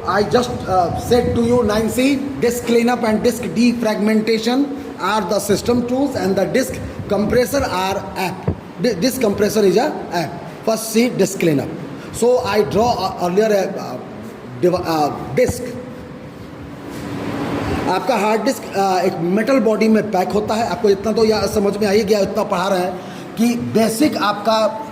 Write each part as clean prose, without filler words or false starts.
I just said to you 9C, disk cleanup and disk defragmentation are the system tools, and the disk compressor are app. Disk compressor is a app. First C, disk cleanup. So I draw earlier a disk. आपका hard disk एक metal body में pack होता है. आपको इतना तो या समझ में आ ही गया, इतना पढ़ा रहे हैं कि बेसिक आपका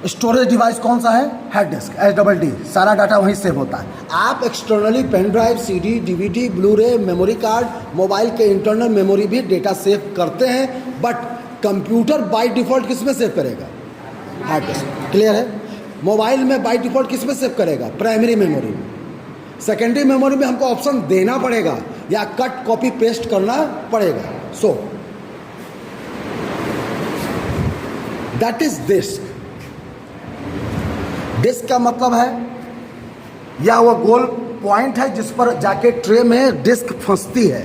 स्टोरेज डिवाइस कौन सा है? Hard disk, HDD. सारा डाटा वहीं सेव होता है. आप externally pen drive, CD, DVD, Blu-ray, memory card, mobile के इंटरनल मेमोरी भी डेटा सेव करते हैं, बट कंप्यूटर बाय डिफ़ॉल्ट किस में सेव करेगा? Hard disk. क्लियर है? मोबाइल में बाय डिफ़ॉल्ट किस में सेव करेगा? प्राइमरी मेमोरी में. सेकेंडरी मेमोरी में हमको ऑप्शन देना पड़ेगा या कट कॉपी पेस्ट करना पड़ेगा. So that is disk. Disk का मतलब है या वो गोल पॉइंट है जिस पर जाके ट्रे में डिस्क फंसती है.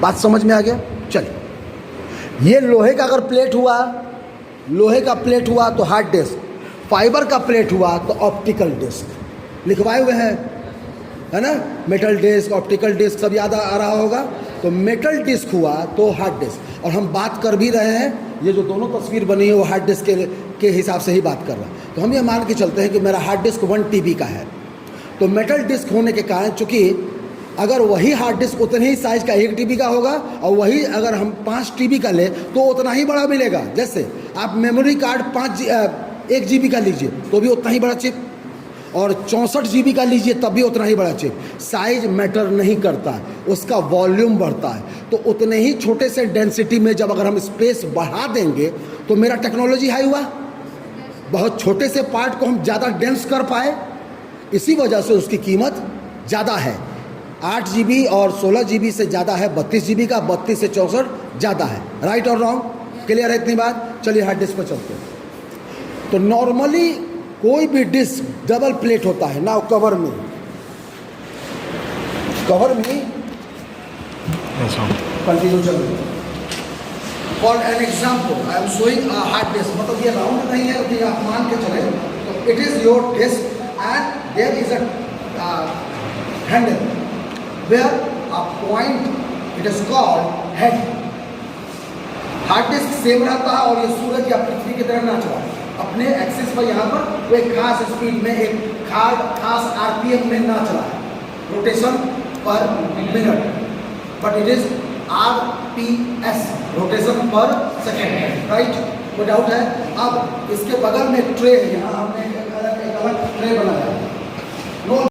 बात समझ में आ गया? चलिए, ये लोहे का अगर प्लेट हुआ, लोहे का प्लेट हुआ तो हार्ड डिस्क, फाइबर का प्लेट हुआ तो ऑप्टिकल डिस्क. लिखवाए हुए हैं, है ना? मेटल डिस्क, ऑप्टिकल डिस्क सब याद आ रहा होगा. तो मेटल डिस्क हुआ तो हार्ड डिस्क. और हम बात कर भी रहे हैं, ये जो दोनों तस्वीर बनी है वो हार्ड डिस्क के हिसाब से ही बात कर रहा है. तो हम ये मान के चलते हैं कि मेरा हार्ड डिस्क 1 TB का है. तो मेटल डिस्क होने के कारण, चूँकि अगर वही हार्ड डिस्क उतने ही साइज़ का 1 TB का होगा और वही अगर हम 5 TB का ले तो उतना ही बड़ा मिलेगा. जैसे आप मेमोरी कार्ड 1 GB का लीजिए तो भी उतना ही बड़ा चिप, और 64 GB का लीजिए तब भी उतना ही बड़ा चिप. साइज मैटर नहीं करता, उसका वॉल्यूम बढ़ता है. तो उतने ही छोटे से डेंसिटी में जब अगर हम स्पेस बढ़ा देंगे तो मेरा टेक्नोलॉजी हाई हुआ. बहुत छोटे से पार्ट को हम ज़्यादा डेंस कर पाए, इसी वजह से उसकी कीमत ज़्यादा है. 8 GB और 16 GB से ज़्यादा है 32 GB का, 32 से 64 ज़्यादा है. राइट और रॉन्ग? क्लियर है इतनी बात? चलिए हार्ड डिस्क पर चलते हैं. तो नॉर्मली कोई भी डिस्क डबल प्लेट होता है. नाउ कवर मी कंटिन्यू चलिए. For an example I am showing a hard disk. मतलब ये राउंड नहीं है, कि आप मान के चले तो it is your disk and there is a handle where a point, it is called head. Hard disk same रहता है और ये सूरज या पृथ्वी की तरह ना चला अपने एक्सिस पर. यहाँ पर वो एक खास स्पीड में, एक खास RPM में ना चला है, रोटेशन पर minute, but it is RPS, rotation पर सेकेंड. राइट? कोई डाउट है? अब इसके बगल में ट्रे है, यहाँ हमने एक अलग ट्रे बनाया है.